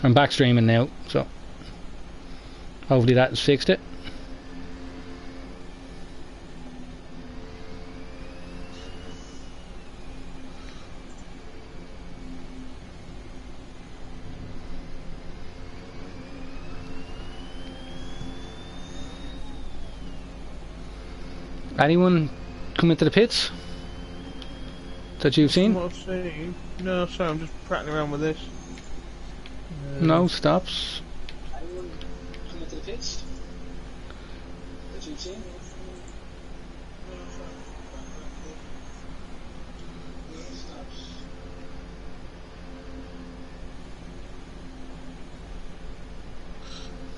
I'm back streaming now, so hopefully that has fixed it. Anyone come into the pits that you've seen? What I've seen? No, sorry, I'm just prattling around with this. No stops. Anyone come into the pits that you've seen?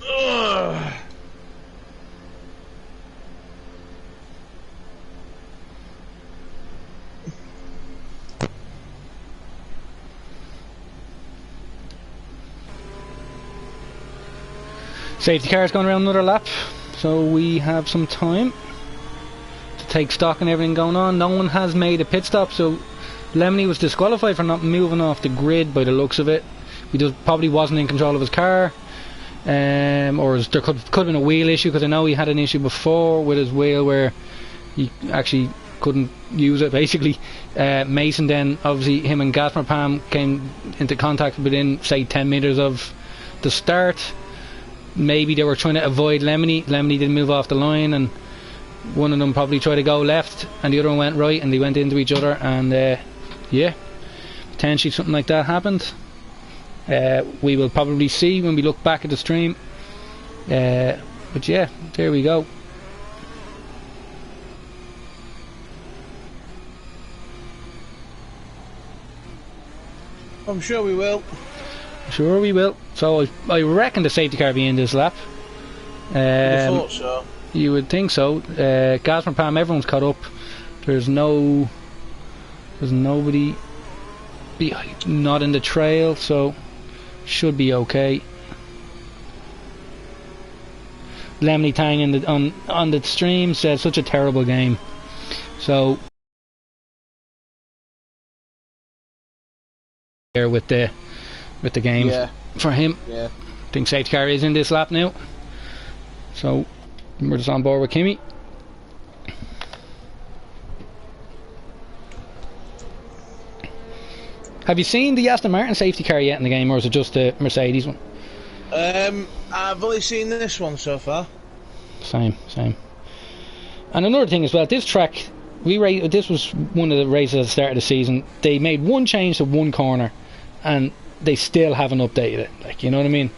Ugh. Safety car's going around another lap, so we have some time to take stock and everything going on. No one has made a pit stop, so Lemony was disqualified for not moving off the grid by the looks of it. He just probably wasn't in control of his car, or there could have been a wheel issue, because I know he had an issue before with his wheel where he actually couldn't use it basically. Mason then, obviously him and Gasparpam came into contact within say 10 metres of the start. Maybe they were trying to avoid Lemony. Lemony didn't move off the line, and one of them probably tried to go left and the other one went right, and they went into each other, and yeah, potentially something like that happened. We will probably see when we look back at the stream, but yeah, there we go. I'm sure we will. Sure we will. So I reckon the safety car will be in this lap. I thought so. You would think so. Gasparpam, everyone's caught up. There's nobody not in the trail, so should be okay. Lemony Tang on the stream said such a terrible game. So there with the game, yeah, for him. Yeah. I think safety car is in this lap now, so we're just on board with Kimi. Have you seen the Aston Martin safety car yet in the game, or is it just the Mercedes one? I've only seen this one so far. Same. And another thing as well, this track, this was one of the races at the start of the season. They made one change to one corner, and they still haven't updated it. Like, you know what I mean?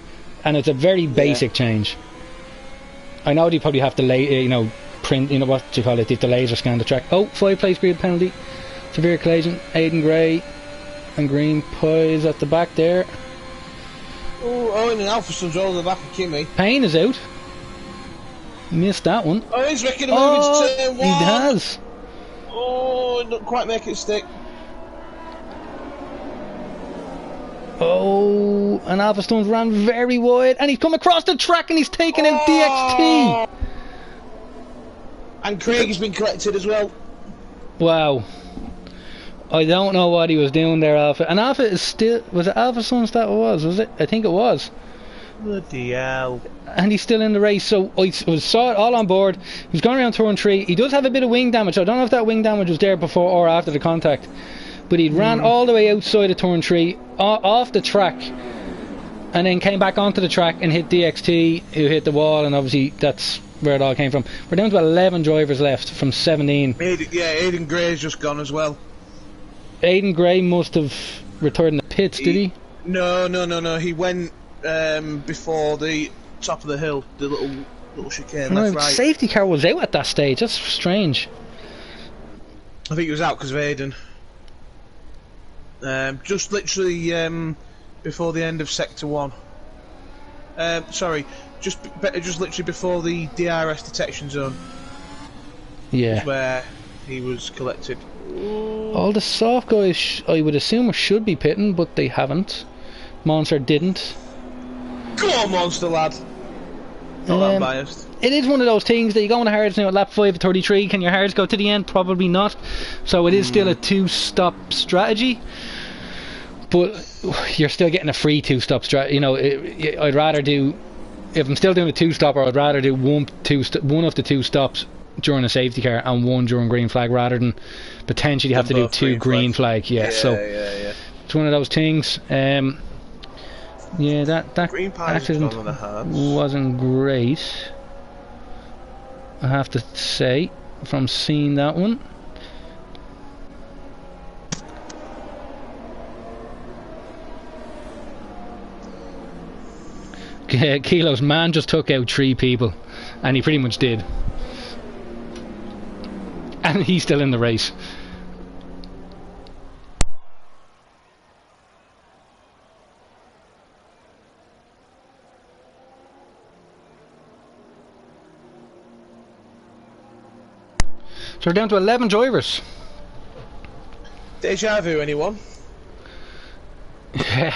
And it's a very basic change. I know they probably have to print, what do you call it? The laser scan the track. Oh, 5 place grid penalty, severe collision. Aidan Gray and Green Pies at the back there. Oh, and an Alphastone's all in the back of Kimi. Payne is out. Missed that one. Oh, he's making a move into turn 1. He has. Oh, not quite make it stick. Oh, and Alphastone's ran very wide, and he's come across the track and he's taken out DXT. And Craig has been collected as well. Wow. I don't know what he was doing there, Alpha. And Alpha is still... Was it Alphastone's that was it? I think it was. Bloody hell. And he's still in the race, so I saw it all on board. He was going around turn 3. He does have a bit of wing damage. I don't know if that wing damage was there before or after the contact. But he ran all the way outside of turn 3, off the track, and then came back onto the track and hit DXT, who hit the wall, and obviously that's where it all came from. We're down to 11 drivers left from 17. Aidan Gray's just gone as well. Aidan Gray must have returned in the pits, did he? No. He went before the top of the hill, the little chicane, left, right. Safety car was out at that stage. That's strange. I think he was out because of Aidan. Just literally before the end of Sector 1. Sorry, just literally before the DRS detection zone. Yeah. Where he was collected. All the soft guys, I would assume, should be pitting, but they haven't. Monster didn't. Go on, Monster lad. Not that biased. It is one of those things that you go on the hards now at lap 5 of 33. Can your hards go to the end? Probably not. So it is still a 2-stop strategy. but you're still getting a free 2 stops. You know, I'd rather do, if I'm still doing a 2-stopper, I'd rather do one of the 2 stops during a safety car and one during green flag, rather than potentially have to do 2 green flag. Yeah, so it's one of those things. Yeah, that green accident wasn't great, I have to say, from seeing that one. Kilo's man just took out 3 people, and he pretty much did, and he's still in the race. So we're down to 11 drivers. Deja vu, anyone? Yeah.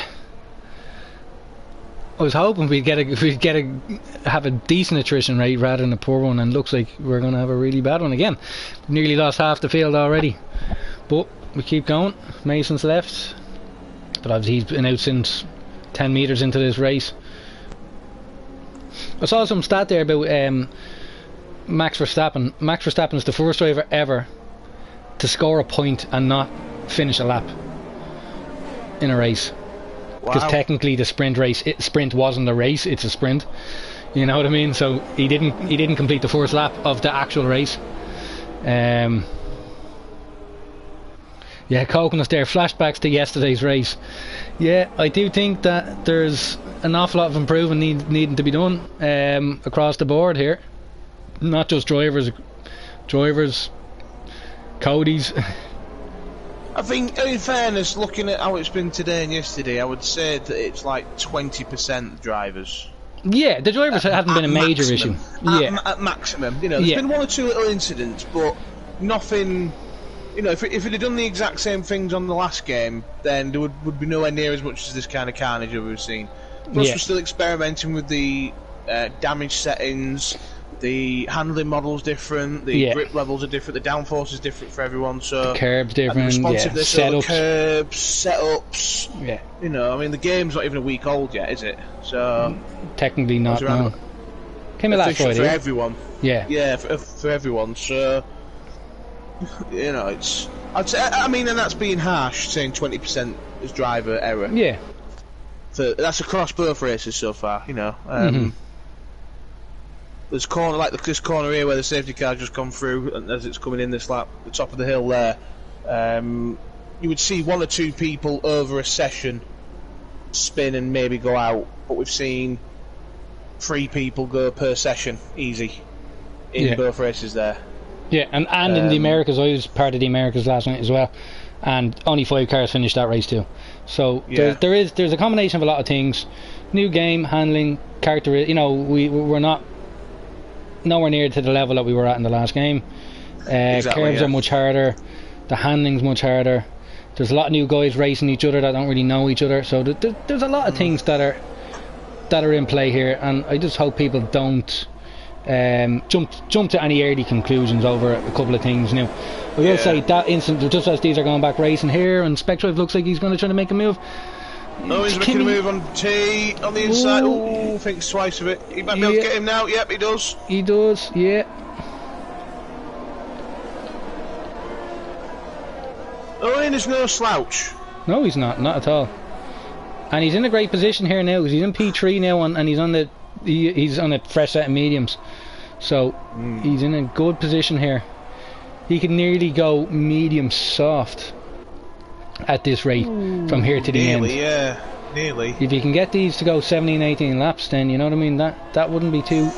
I was hoping we'd have a decent attrition rate rather than a poor one, and looks like we're going to have a really bad one again. Nearly lost half the field already, but we keep going. Mason's left, but obviously he's been out since 10 metres into this race. I saw some stat there about Max Verstappen. Max Verstappen is the first driver ever to score a point and not finish a lap in a race. Because technically the sprint wasn't a race, it's a sprint. You know what I mean? So he didn't complete the first lap of the actual race. Yeah, Coconuts there, flashbacks to yesterday's race. Yeah, I do think that there's an awful lot of improvement needing to be done across the board here. Not just drivers, Cody's. I think, in fairness, looking at how it's been today and yesterday, I would say that it's like 20% drivers. Yeah, the drivers haven't been a major issue. Yeah, at maximum. You know, there's been 1 or 2 little incidents, but nothing. You know, if it had done the exact same things on the last game, then there would be nowhere near as much as this kind of carnage that we've seen. Plus, we're still experimenting with the damage settings. The handling model's different, the grip levels are different, the downforce is different for everyone, so... The curb's different, responsiveness setups. Of the curbs, setups... Yeah. You know, I mean, the game's not even a week old yet, is it? So... Technically not, no. Came out last Friday. For everyone. Yeah. Yeah, for everyone, so... You know, it's... I'd say, I mean, and that's being harsh, saying 20% is driver error. Yeah. So that's across both races so far, you know. There's corner like this corner here where the safety car just come through, and as it's coming in this lap, the top of the hill there, you would see 1 or 2 people over a session spin and maybe go out, but we've seen 3 people go per session, easy, in both races there. Yeah, and in the Americas, I was part of the Americas last night as well, and only 5 cars finished that race too. So there's a combination of a lot of things, new game, handling, character. You know, we're not nowhere near to the level that we were at in the last game. Curves are much harder, the handling's much harder. There's a lot of new guys racing each other that don't really know each other, so there's a lot of things that are in play here, and I just hope people don't jump to any early conclusions over a couple of things. Now I will say that instant, just as these are going back racing here, and Spectrive looks like he's going to try to make a move. No, he's making a move on T on the inside. Oh, thinks twice of it. He might be able to get him now. Yep, he does. He does, yeah. Owen is no slouch. No, he's not at all. And he's in a great position here now. He's in P3 now, and he's on a fresh set of mediums. So he's in a good position here. He can nearly go medium soft at this rate from here to the end. Nearly. If you can get these to go 17-18 laps, then you know what I mean, that wouldn't be too.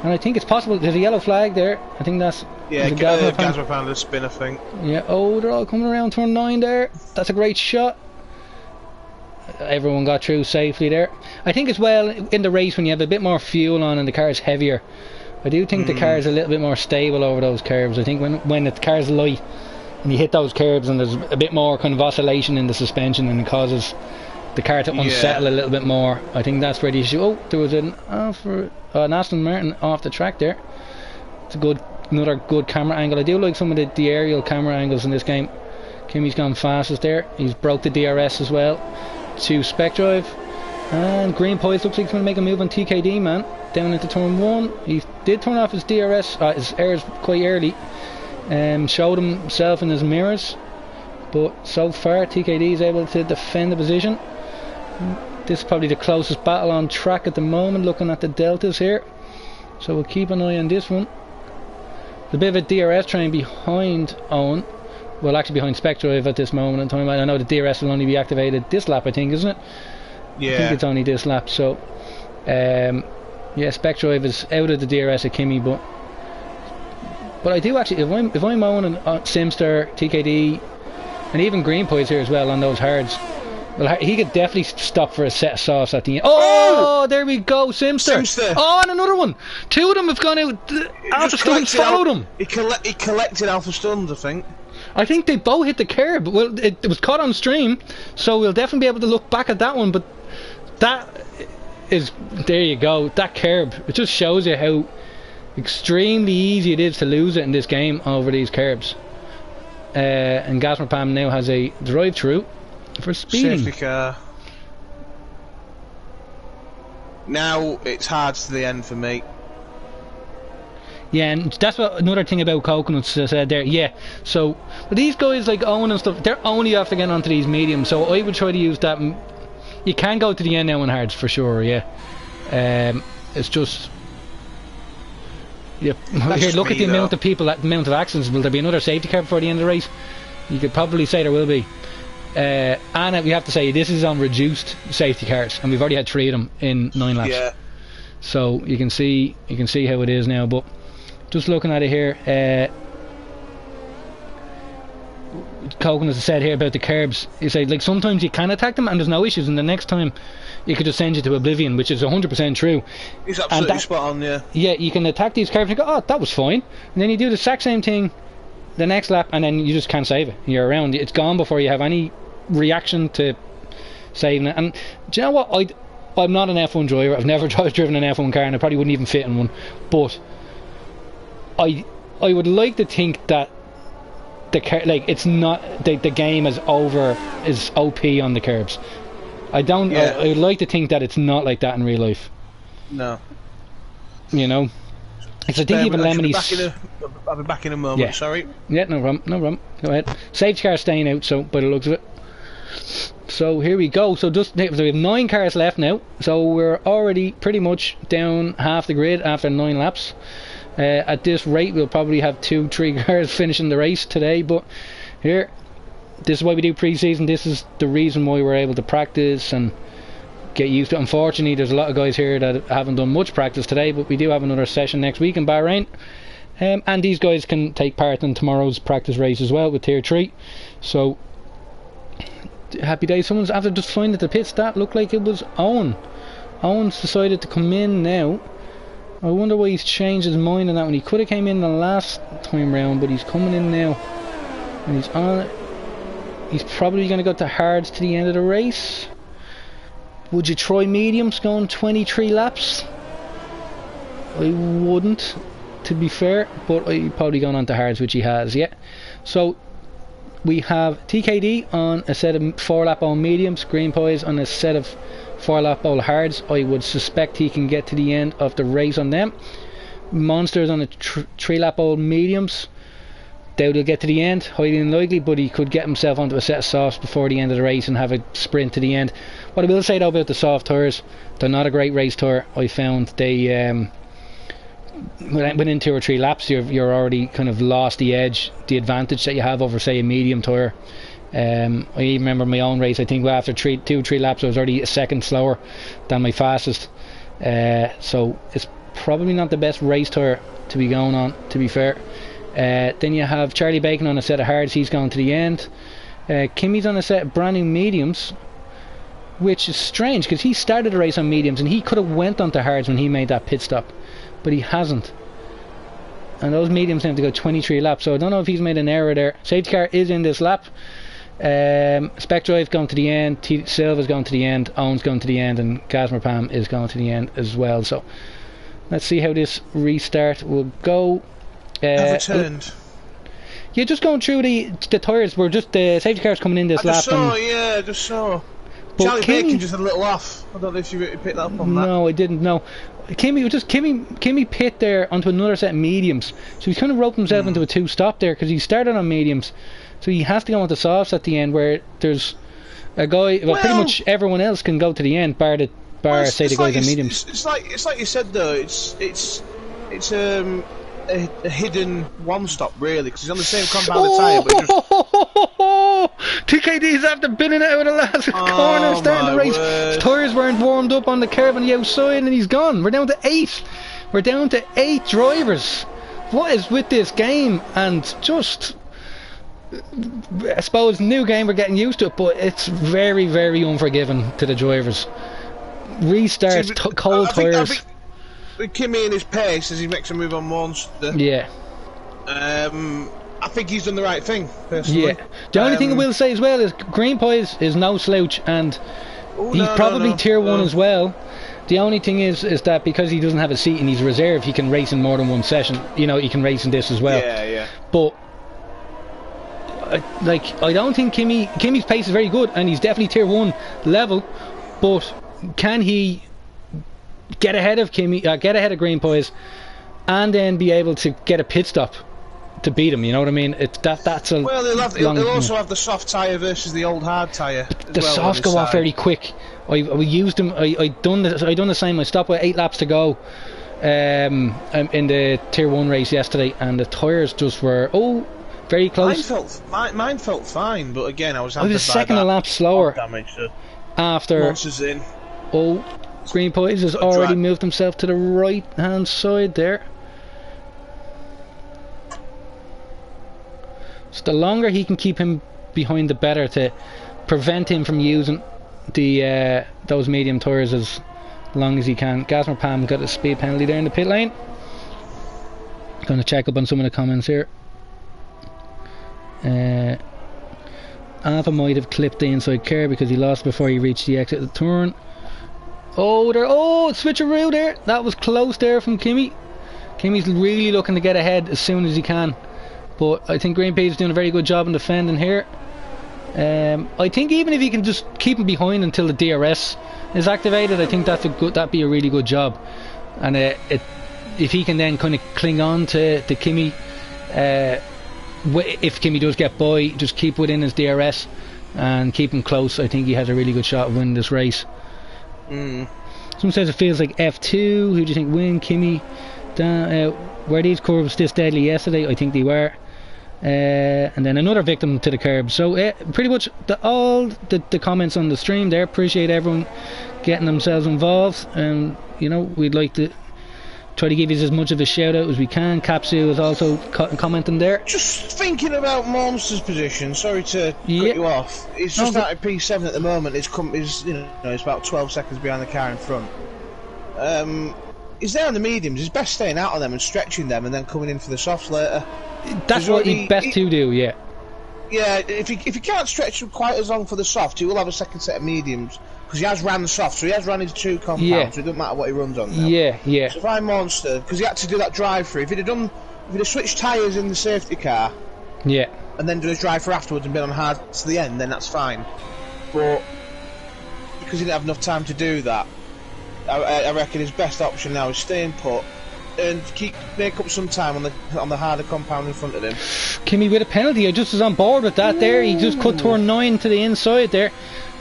And I think it's possible. There's a yellow flag there. I think that's Gazma found a spin, I think. Yeah. Oh, they're all coming around turn 9 there. That's a great shot. Everyone got through safely there. I think as well in the race when you have a bit more fuel on and the car is heavier, I do think the car is a little bit more stable over those curves. I think when the car's light and you hit those curbs and there's a bit more kind of oscillation in the suspension and it causes the car to unsettle a little bit more. I think that's where the issue. Oh, there was an Aston Martin off the track there. It's another good camera angle. I do like some of the aerial camera angles in this game. Kimmy's gone fastest there. He's broke the DRS as well to Spec Drive. And Green Poise looks like he's going to make a move on TKD, man. Down into turn 1. He did turn off his DRS, his airs quite early. Showed himself in his mirrors. But so far, TKD is able to defend the position. This is probably the closest battle on track at the moment, looking at the deltas here. So we'll keep an eye on this one. There's a bit of a DRS train behind Owen. Well, actually behind Spec Drive at this moment in time. I know the DRS will only be activated this lap, I think, isn't it? Yeah. I think it's only this lap, so... yeah, Spec Drive is out of the DRS of Kimmy, but I do actually, if I'm Owen and Simster, TKD, and even Green Poise here as well on those hards, well, he could definitely stop for a set of sauce at the end. Oh, there we go, Simster. Oh, and another one. Two of them have gone out. Alpha Stuns followed him. He collected Alpha Stuns, I think. I think they both hit the curb. Well, it was caught on stream, so we'll definitely be able to look back at that one. But that is, there you go, that curb. It just shows you how extremely easy it is to lose it in this game over these curbs. And Gazmerpam now has a drive-through for speeding. Safety car. Now it's hard to the end for me. Yeah, and that's what another thing about Coconuts said there. Yeah, so but these guys like Owen and stuff, they're only after getting onto these mediums. So I would try to use that. You can go to the end now on hards for sure. Yeah, it's just. Yeah, here, look at the amount of people, the amount of accidents. Will there be another safety car before the end of the race? You could probably say there will be. And we have to say this is on reduced safety cars, and we've already had 3 of them in 9 laps. Yeah. So you can see how it is now. But just looking at it here, Cogan has said here about the curbs. He said like sometimes you can attack them and there's no issues, and the next time you could just send you to oblivion, which is 100% true. He's absolutely spot on, yeah. Yeah, you can attack these curbs and go, oh, that was fine, and then you do the exact same thing the next lap, and then you just can't save it. You're around. It's gone before you have any reaction to saving it. And do you know what? I'm not an F1 driver. I've never driven an F1 car, and I probably wouldn't even fit in one. But I would like to think that the car, like, it's not the game is OP on the curbs. I don't. Yeah. I would like to think that it's not like that in real life. No. You know. Because I think even Lemony's. I'll be back in a moment. Yeah. Sorry. Yeah, no problem. Go ahead. Safety car staying out, so by the looks of it. So here we go. So we have 9 cars left now. So we're already pretty much down half the grid after 9 laps. At this rate, we'll probably have 2-3 cars finishing the race today. But here, this is why we do pre-season. This is the reason why we're able to practice and get used to it. Unfortunately, there's a lot of guys here that haven't done much practice today, but we do have another session next week in Bahrain. And these guys can take part in tomorrow's practice race as well with Tier 3. So happy days. Someone's after just finding the pits. That looked like it was Owen. Owen's decided to come in now. I wonder why he's changed his mind on that one. He could have came in the last time round, but he's coming in now, and he's on it. He's probably going to go to hards to the end of the race. Would you try mediums going 23 laps? I wouldn't, to be fair, but I'd probably gone on to hards, which he has. Yeah. So we have TKD on a set of 4-lap all mediums, Green Pies on a set of 4-lap all hards. I would suspect he can get to the end of the race on them. Monsters on a 3-lap all mediums. Doubt he'll get to the end, highly unlikely, but he could get himself onto a set of softs before the end of the race and have a sprint to the end. What I will say though about the soft tyres, they're not a great race tyre. I found they within 2 or 3 laps you're already kind of lost the edge, the advantage that you have over say a medium tyre. I even remember my own race, I think after 2-3 laps I was already a second slower than my fastest. So it's probably not the best race tyre to be going on, to be fair. Then you have Charlie Bacon on a set of hards, he's going to the end. Kimmy's on a set of brand new mediums, which is strange because he started the race on mediums and he could have went onto hards when he made that pit stop, but he hasn't. And those mediums have to go 23 laps, so I don't know if he's made an error there. Safety car is in this lap. Spec Drive's going to the end, Silva's going to the end, Owen's going to the end, and Gazmerpam is going to the end as well. So let's see how this restart will go. Have returned. Yeah, just going through the tyres, were just the safety cars coming in this lap. I just saw. Charlie Bacon just had a little off. I don't know if you picked that up on that. No, I didn't know. Kimmy pit there onto another set of mediums. So he's kind of roped himself into a 2-stop there because he started on mediums. So he has to go onto softs at the end where there's a guy, pretty much everyone else can go to the end, bar the guys on mediums. It's like you said though. It's a hidden one-stop really because he's on the same compound tyre. But just... TKD's after binning out of the last corner, starting the race. His tyres weren't warmed up on the curb on the outside, and he's gone. We're down to 8. We're down to 8 drivers. What is with this game? And just, I suppose, new game, we're getting used to it, but it's very, very unforgiving to the drivers. Restarts, cold tyres. I think Kimmy in his pace as he makes a move on Monster. Yeah. I think he's done the right thing, personally. Yeah. The only thing I will say as well is Green Pies is no slouch, and he's probably tier 1 as well. The only thing is that because he doesn't have a seat and he's reserved, he can race in more than one session. You know, he can race in this as well. Yeah. But I don't think Kimmy's pace is very good, and he's definitely tier 1 level. But can he get ahead of Green Pies, and then be able to get a pit stop to beat him? You know what I mean? That's a well. He'll also have the soft tyre versus the old hard tyre. The softs go off very quick. I used them. I done the same. I stopped with 8 laps to go in the tier 1 race yesterday, and the tyres just were very close. Mine felt fine, but again I was a second a lap slower damage, after Monsters in. Green Pies has already moved himself to the right hand side there. So the longer he can keep him behind, the better, to prevent him from using the those medium tyres as long as he can. Gasmer Pam got a speed penalty there in the pit lane. Going to check up on some of the comments here. Alpha might have clipped the inside curb because he lost before he reached the exit of the turn. Switcheroo there. That was close there from Kimmy. Kimmy's really looking to get ahead as soon as he can. But I think Green Pies is doing a very good job in defending here. I think even if he can just keep him behind until the DRS is activated, I think that'd be a really good job. And if he can then kind of cling on to Kimmy, if Kimmy does get by, just keep within his DRS and keep him close, I think he has a really good shot of winning this race. Someone says it feels like F2. Who do you think win? Kimmy? Were these curves this deadly yesterday? I think they were. And then another victim to the curb. So pretty much all the comments on the stream there. Appreciate everyone getting themselves involved, and you know, we'd like to try to give you as much of a shout out as we can. Capsu is also commenting there. Just thinking about Monster's position, sorry to cut you off. It's just out at P7 at the moment. It's about 12 seconds behind the car in front. He's there on the mediums. He's best staying out of them and stretching them, and then coming in for the softs later. That's what he's best to do. Yeah. Yeah, if he can't stretch them quite as long for the soft, he will have a second set of mediums because he has ran the soft, so he has run his 2 compounds. Yeah. So it doesn't matter what he runs on now. Yeah. So if I'm Monster, because he had to do that drive-through. If he'd have switched tyres in the safety car, and then do his drive-through afterwards and been on hard to the end, then that's fine. But because he didn't have enough time to do that, I reckon his best option now is staying put and make up some time on the harder compound in front of him. Kimmy with a penalty. I just was on board with that. There, he just cut turn 9 to the inside there.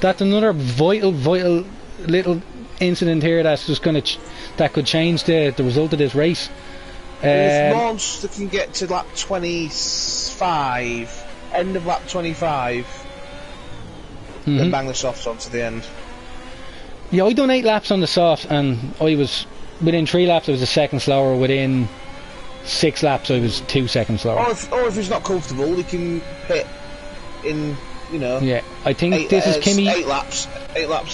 That's another vital little incident here that's just that could change the result of this race. If Monster can get to lap 25, end of lap 25, then bang the softs on to the end. Yeah, I done 8 laps on the soft, and I was within 3 laps I was a second slower. Within 6 laps I was 2 seconds slower. Or if he's not comfortable, he can pit in, you know. Yeah, I think this is Kimmy. 8 laps,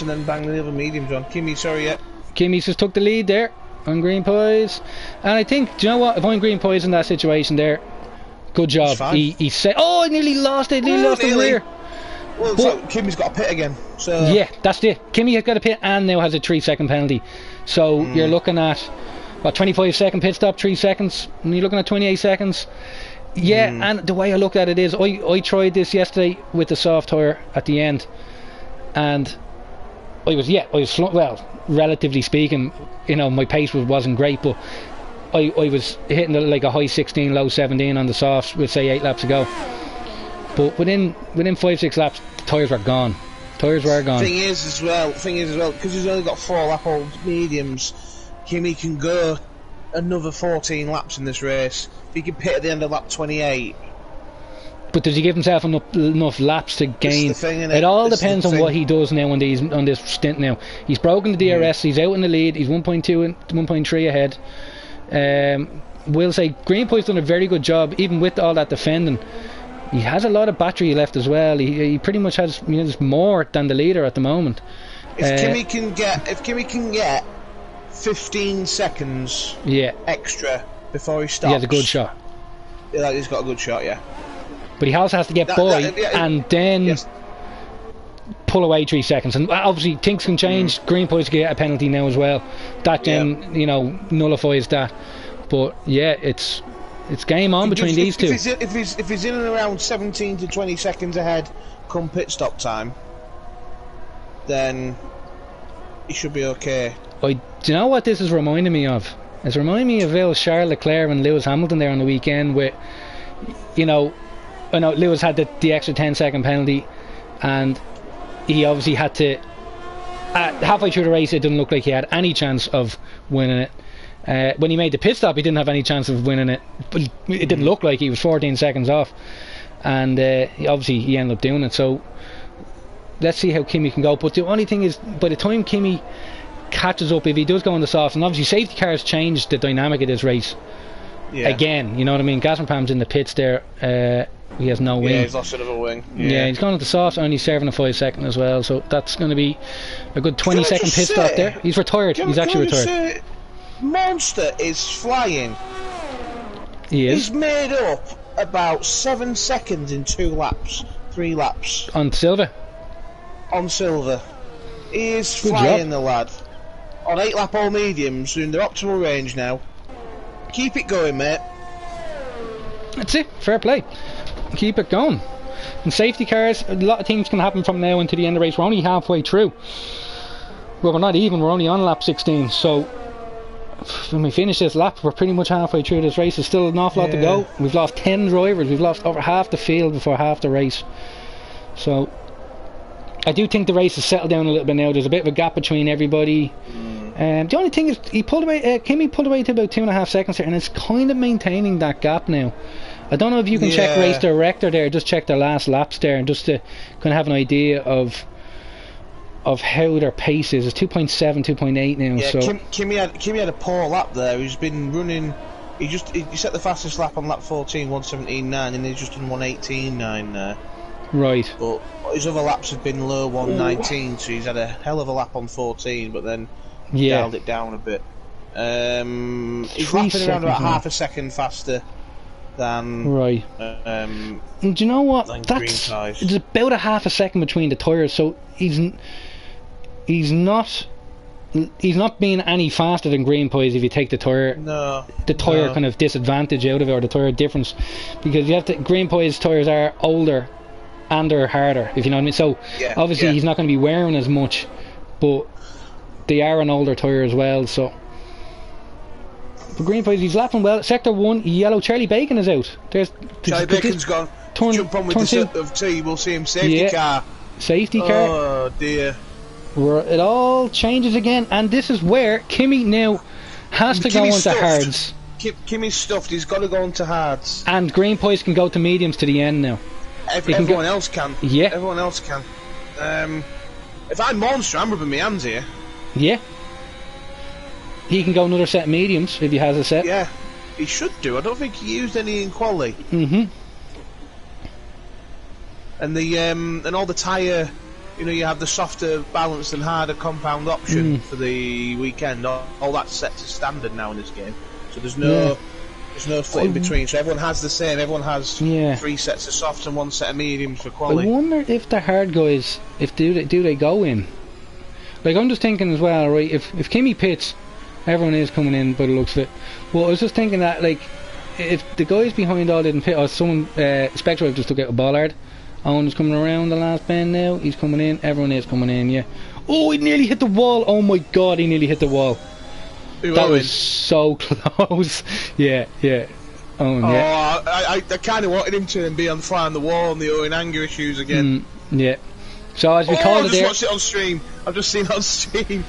and then bang the other mediums on. Kimmy's just took the lead there on Green Pies, and I think, do you know what? If I'm Green Pies in that situation there, good job. He said, I nearly lost it. Lost the rear. Well, so Kimmy's got a pit again. So yeah, that's it. Kimmy has got a pit and now has a 3-second penalty. So you're looking at 25-second pit stop, 3 seconds, and you're looking at 28 seconds. Yeah, and the way I look at it is, I tried this yesterday with the soft tyre at the end, and I was well, relatively speaking, my pace wasn't great, but I was hitting like a high 16, low 17 on the softs with say 8 laps to go. But within 5-6 laps, the tyres were gone. Tyres were gone. Thing is as well, because he's only got 4 lap old mediums, Kimi can go another 14 laps in this race. If he can pit at the end of lap 28. But does he give himself enough laps to gain? It all depends on what he does now on this stint now. He's broken the DRS, he's out in the lead, he's 1.2 and 1.3 ahead. We'll say Greenpoint's done a very good job, even with all that defending. He has a lot of battery left as well. He pretty much has more than the leader at the moment. If Kimi can get 15 seconds extra before he stops, he has a good shot. Yeah, he's got a good shot, yeah. But he also has to get and then pull away 3 seconds. And obviously things can change. Greenpoint's get a penalty now as well. That then nullifies that. But yeah, it's game on between these two. If he's in and around 17 to 20 seconds ahead come pit stop time, then he should be okay. Do you know what this is reminding me of? It's reminding me of Charles Leclerc and Lewis Hamilton there on the weekend, with I know Lewis had the extra 10-second penalty, and he obviously had to halfway through the race it didn't look like he had any chance of winning it. When he made the pit stop he didn't have any chance of winning it, but it didn't look like he was 14 seconds off, and obviously he ended up doing it. So let's see how Kimi can go. But the only thing is, by the time Kimi catches up, if he does go on the softs, and obviously safety cars changed the dynamic of this race again, you know what I mean. Gazpropam's in the pits there, he has no wing. Yeah, he's lost a bit of a wing. Yeah, he's gone with the softs, only serving a 5-second as well, so that's going to be a good 20-second pit stop there. He's retired. He's actually retired. Monster is flying. He is. He's made up about 7 seconds in 3 laps. On Silva? On Silva. He is good flying job. The lad. On 8 lap all mediums, they're in their optimal range now. Keep it going, mate. That's it, fair play. Keep it going. And safety cars, a lot of things can happen from now into the end of the race. We're only halfway through. Well, we're not even, we're only on lap 16, so when we finish this lap we're pretty much halfway through this race. There's still an awful lot to go. We've lost 10 drivers, we've lost over half the field before half the race, so I do think the race has settled down a little bit now. There's a bit of a gap between everybody. The only thing is he pulled away, Kimi pulled away to about 2.5 seconds there, and it's kind of maintaining that gap now. I don't know if you can check race director there, just check their last laps there, and just to kind of have an idea of how their pace is. It's 2.7, 2.8 now. Yeah, so Kimi had a poor lap there. He's been running. He set the fastest lap on lap 14, 117.9, and he's just done 118.9 there. Right. But his other laps have been low 119, so he's had a hell of a lap on 14, but then dialed it down a bit. He's lapping around about half a second faster than and do you know what? That's it's about a half a second between the tyres, so he's not being any faster than Greenpoint if you take the tyre kind of disadvantage out of it, or the tyre difference, because you have to. Greenpoint's tyres are older and they're harder, if you know what I mean. So obviously he's not going to be wearing as much, but they are an older tyre as well. So for Greenpoint, he's lapping well. Sector 1, yellow. Charlie Bacon is out. Charlie Bacon's gone. Jump on with the set of 2. We'll see him. Safety car. Safety car. Oh dear. Where it all changes again, and this is where Kimi now has to go onto hards. Kimi's stuffed. He's got to go onto hards. And Greenpoint can go to mediums to the end now. Everyone else can. Yeah. Everyone else can. If I'm Monster, I'm rubbing my hands here. Yeah. He can go another set of mediums if he has a set. Yeah, he should do. I don't think he used any in quali. And the and all the tyre, you have the softer balanced and harder compound option for the weekend. All that's set to standard now in this game. So there's no split in between. So everyone has the same. Everyone has 3 sets of softs and 1 set of mediums for quali. I wonder if the hard guys, do they go in? Like, I'm just thinking as well, right? If Kimi pits, everyone is coming in by the looks of it. Well, I was just thinking that, like, if the guys behind all didn't pit, or someone, Spectre just took out a bollard. Owen's coming around the last bend now. He's coming in. Everyone is coming in. Yeah. Oh, he nearly hit the wall. Oh my God, he nearly hit the wall. That was so close. Yeah. Owen, yeah. I kind of wanted him to be on fly on the wall and the Owen anger issues again. Yeah. So as we called it there. I just watched it on stream. I've just seen it on stream.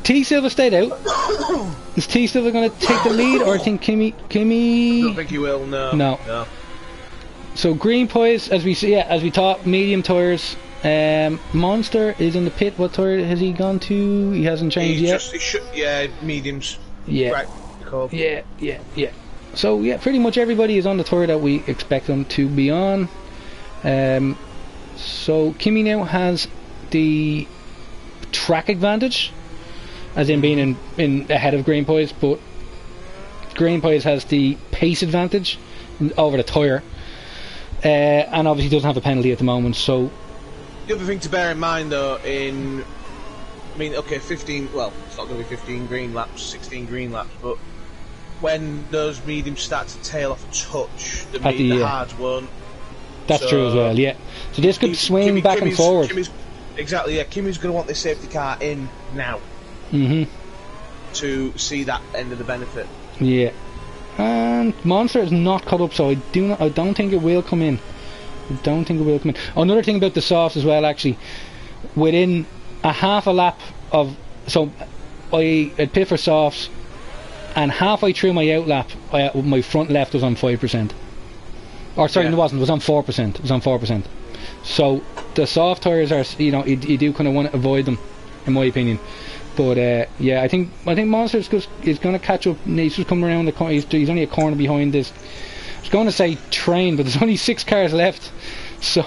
T Silva stayed out. Is T Silva going to take the lead, or I think Kimmy? I don't think he will. No. So green pies, as we thought, medium tyres. Monster is in the pit. What tyre has he gone to? He hasn't changed yet. Mediums. Yeah. Right. Cool. Yeah. So yeah, pretty much everybody is on the tyre that we expect them to be on. So Kimmy now has the track advantage, as in being in ahead of green pies, but green pies has the pace advantage over the tyre. And obviously doesn't have a penalty at the moment. So the other thing to bear in mind, though, 15. Well, it's not going to be 15 green laps, 16 green laps, but when those mediums start to tail off a touch, the hards won't. That's true as well. Yeah. So this could swing back and forward. Exactly. Yeah. Kimmy's going to want this safety car in now. To see that end of the benefit. Yeah. And Monster is not caught up, so I don't think it will come in. Another thing about the softs as well, actually, within a half a lap of, so I'd pit for softs, and halfway through my out lap, my front left was on 5%. Or sorry, it wasn't. It was on 4%. So the soft tires are, you do kind of want to avoid them, in my opinion. But I think Monster is going to catch up. He's just coming around the corner. He's only a corner behind this. I was going to say train, but there's only 6 cars left. So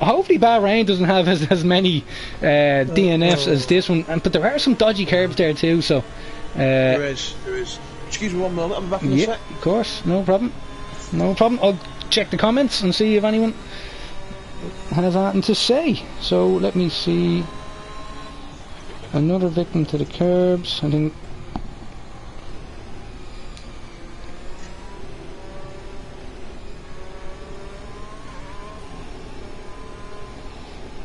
hopefully Bahrain doesn't have as many DNFs as this one. But there are some dodgy curbs there too. So there is. Excuse me 1 moment. I'm back in a sec. Of course, no problem. I'll check the comments and see if anyone has anything to say. So let me see. Another victim to the curbs. I think.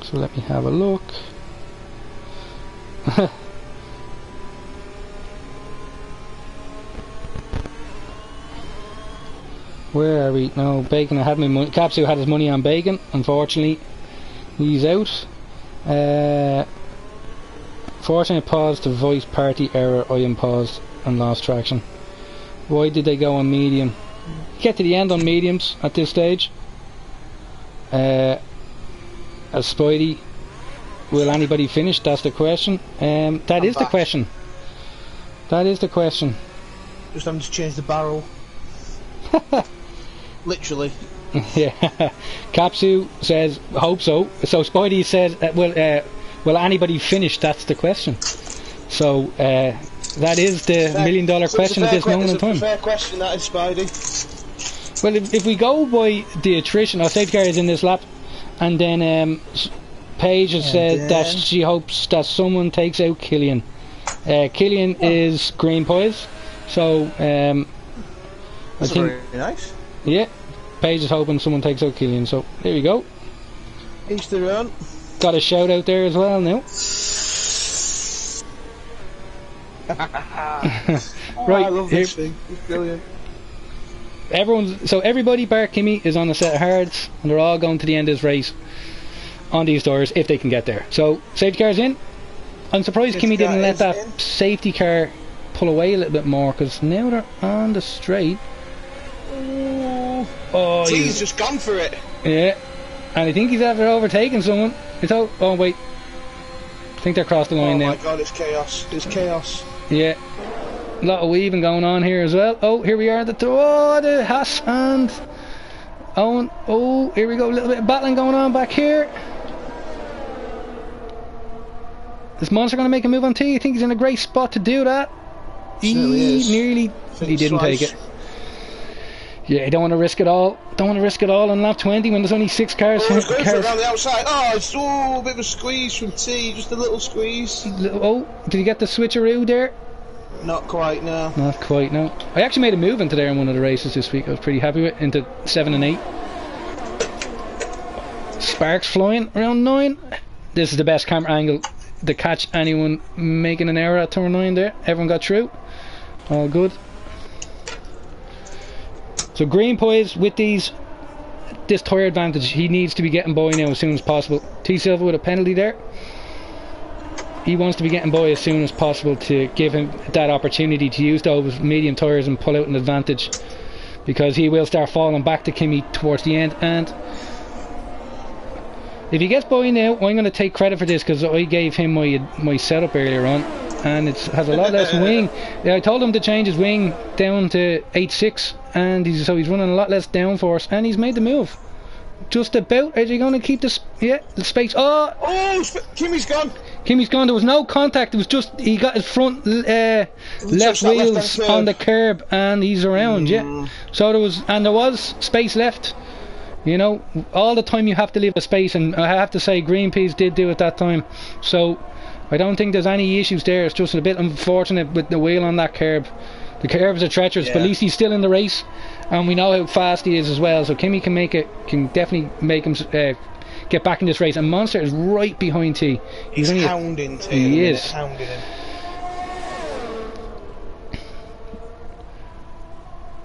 So let me have a look. Where are we? No, Bacon. I had my money. Capsu had his money on Bacon. Unfortunately, he's out. Fortunately, I paused to voice party error. I am paused and lost traction. Why did they go on medium? Get to the end on mediums at this stage. As Spidey, will anybody finish? That's the question. That is the question. Just having to change the barrel. Literally. Yeah. Capsu says, hope so. So Spidey says, will anybody finish? That's the question. So that is the $1 million question at this moment in time. It's a fair question, that is, Spidey. Well, if we go by the attrition, our safety car is in this lap, and then Paige has said that she hopes that someone takes out Killian. Killian is green pies, so that's very nice. Yeah, Paige is hoping someone takes out Killian, so there you go. Each their own. Got a shout out there as well now. Right, I love this thing. It's brilliant. Everybody bar Kimmy is on a set of hards, and they're all going to the end of this race on these doors if they can get there. So safety car's in. I'm surprised Kimmy didn't let that safety car pull away a little bit more, because now they're on the straight. Oh, he's just gone for it. Yeah, and I think he's after overtaking someone. Oh wait, I think they're crossed the line now. Oh my God, it's chaos. Yeah, a lot of weaving going on here as well. Oh, here we are at the Haas and Owen. Oh, here we go, a little bit of battling going on back here. Is Monster going to make a move on T? I think he's in a great spot to do that. He didn't take it. Yeah, you don't want to risk it all. On lap 20 when there's only 6 cars. He's going for it around the outside. Oh, it's a bit of a squeeze from T, just a little squeeze. Oh, did he get the switcheroo there? Not quite, no. Not quite, no. I actually made a move into there in one of the races this week. I was pretty happy with into 7 and 8. Sparks flying around 9. This is the best camera angle to catch anyone making an error at turn 9 there. Everyone got through. All good. So Green Pies with this tyre advantage, he needs to be getting by now as soon as possible. T Silva with a penalty there. He wants to be getting by as soon as possible to give him that opportunity to use those medium tyres and pull out an advantage, because he will start falling back to Kimi towards the end. And if he gets by now, I'm going to take credit for this because I gave him my setup earlier on, and it has a lot less wing. Yeah, I told him to change his wing down to 8.6, and he's running a lot less downforce, and he's made the move. Just about. Is he going to keep this? Yeah, the space. Oh, Kimi's gone. Kimi's gone. There was no contact. It was just he got his front left wheels on the curb, and he's around. Yeah. So there was space left. You know, all the time you have to leave a space, and I have to say Green Peas did do it that time. So I don't think there's any issues there. It's just a bit unfortunate with the wheel on that curb. The curbs are treacherous, but at least he's still in the race, and we know how fast he is as well. So Kimi can definitely make him get back in this race. And Monster is right behind T. He's hounding T. He is hounding him.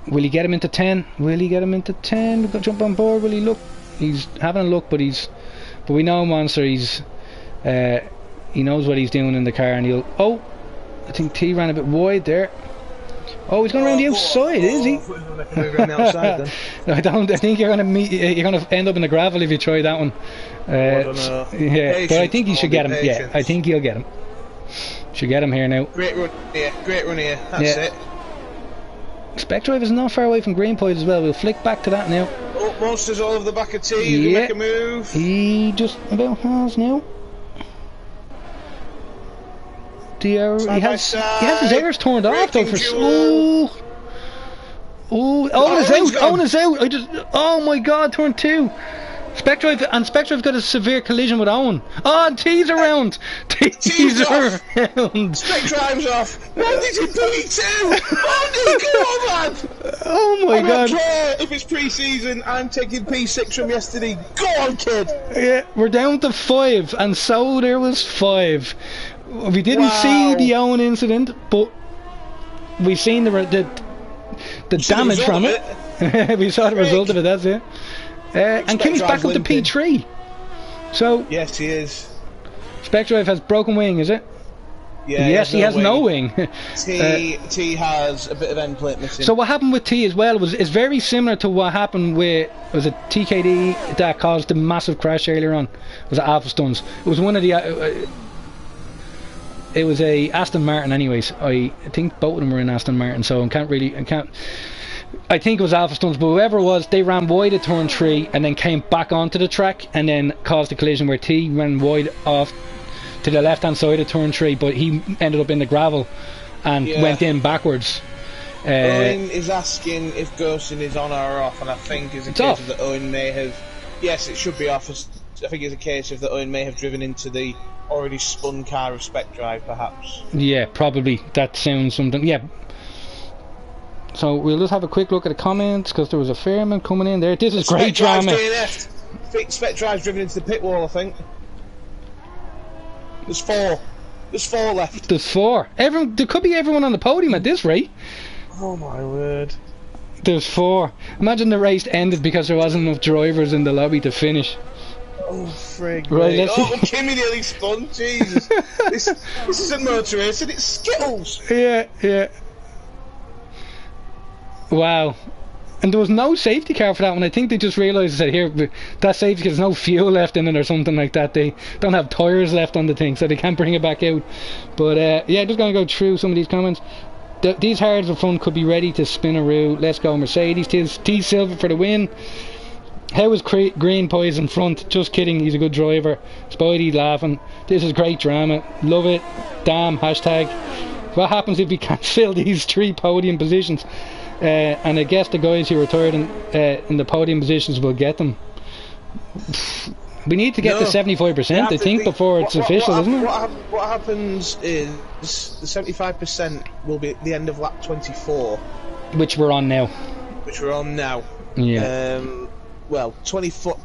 Will he get him into 10? Will he get him into 10? We've got to jump on board. Will he look? He's having a look, but we know Monster. He knows what he's doing in the car, and he'll. Oh, I think T ran a bit wide there. Oh, he's going around the outside, is he? I think you're going to end up in the gravel if you try that one. I don't know. Yeah, but I think he should get him. Yeah, I think he'll get him. Should get him here now. Great run here. That's it. Specdrive is not far away from Green Pies as well. We'll flick back to that now. Oh, Monster's all over the back of T. He's going to make a move. He just about has now. He has his airs turned off though for Owen is out. Oh my god, turn 2. Specdrive's got a severe collision with Owen. Oh, and T's around. T's around. Specdrive's off. Randy's in P2. Randy, come on, man. Oh my god. I don't care if it's pre-season. I'm taking P6 from yesterday. Go on, kid. Yeah, we're down to 5, and so there was 5. We didn't see the Owen incident, but we've seen the damage from it. We saw the result of it. That's it. And Kimi's back up to P3. So yes, he is. Specdrive has broken wing, is it? Yeah. Yes, he has no wing. T has a bit of end plate missing. So what happened with T as well is very similar to what happened with TKD that caused the massive crash earlier on. It was at Alpha Stuns. It was one of the. It was a Aston Martin anyways. I think both of them were in Aston Martin, so I think it was Alpha Stuns, but whoever it was, they ran wide at turn 3 and then came back onto the track and then caused a collision where T ran wide off to the left hand side of turn 3, but he ended up in the gravel and went in backwards. Owen is asking if ghosting is on or off, and I think it's a case of that Owen may have. Yes, it should be off. I think it's a case of that Owen may have driven into the already spun car of Specdrive, perhaps. Yeah, probably. That sounds something. Yeah. So we'll just have a quick look at the comments because there was a fairman coming in there. This is great drama. Specdrive's driven into the pit wall, I think. There's 4. There's 4 left. There's 4. There could be everyone on the podium at this rate. Oh my word. There's 4. Imagine the race ended because there wasn't enough drivers in the lobby to finish. Oh frig! Right, Kimi nearly spun. Jesus, this isn't motor racing. It's Skittles. Yeah. Wow. And there was no safety car for that one. I think they just realised that here, that safety car, there's no fuel left in it or something like that. They don't have tyres left on the thing, so they can't bring it back out. But yeah, just gonna go through some of these comments. These hards of fun could be ready to spin a route. Let's go Mercedes. T Silva for the win. How is Green Pies in front? Just kidding, he's a good driver. Spidey laughing. This is great drama. Love it. Damn, hashtag. What happens if we can't fill these 3 podium positions? And I guess the guys who retired in the podium positions will get them. We need to get to 75%, I think, before it's official, isn't it? What happens is the 75% will be at the end of lap 24. Which we're on now. Yeah. Well, 24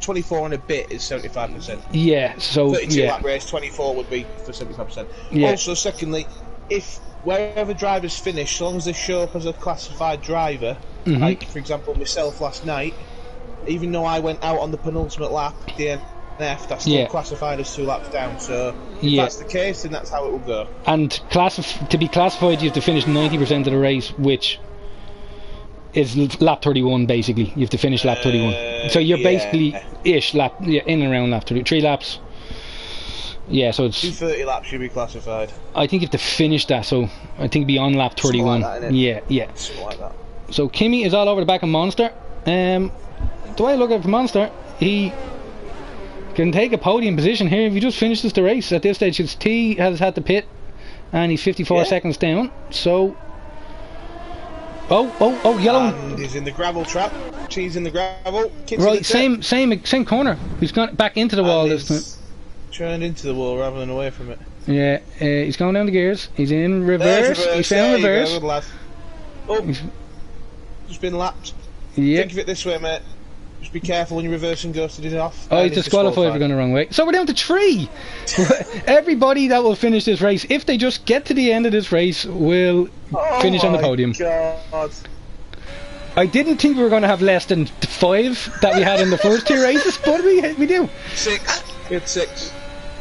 and a bit is 75%. Yeah, so 32 lap race, 24 would be for 75%. Yeah. Also, secondly, if wherever drivers finish, so long as they show up as a classified driver, like for example myself last night, even though I went out on the penultimate lap, DNF, that's still classified as 2 laps down. So if that's the case, then that's how it will go. And to be classified, you have to finish 90% of the race, which is lap 31 basically. You have to finish lap 31. So you're basically in and around lap 30. 3 laps. Yeah, so it's 230 laps you'll be classified. I think you have to finish that, so I think beyond lap 31. Like that, yeah. Something like that. So Kimi is all over the back of Monster. The way I look at it for Monster, he can take a podium position here if he just finishes the race. At this stage, his T has had to pit, and he's 54 seconds down. So, yellow. And he's in the gravel trap. T's in the gravel. Kit's right, in the same corner. He's gone back into the wall this time. Turned into the wall rather than away from it. Yeah, he's going down the gears. He's in reverse. He's found reverse. He's just been lapped. Yeah. Think of it this way, mate. Just be careful when you're reversing, ghosted it off. Oh, he's disqualified for going the wrong way. So we're down to 3. Everybody that will finish this race, if they just get to the end of this race, will finish on the podium. God. I didn't think we were going to have less than 5 that we had in the first 2 races, but we do. 6. We had 6.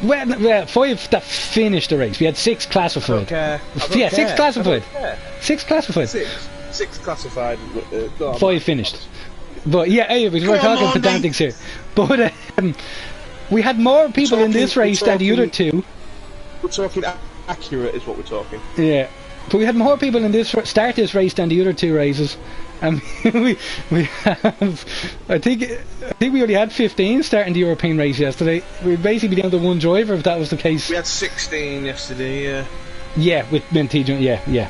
Well, 5 that finished the race. We had 6 classified. I don't Yeah, care. 6 classified. 6 classified. 6 classified. 5 finished. But yeah, anyways, we're talking pedantics here. But we had more people in this race than the other 2. We're talking accurate is what we're talking. Yeah. But we had more people in this start this race than the other 2 races. And we have, I think we only had 15 starting the European race yesterday. We'd basically be down to 1 driver if that was the case. We had 16 yesterday, yeah. Yeah, with T. Yeah.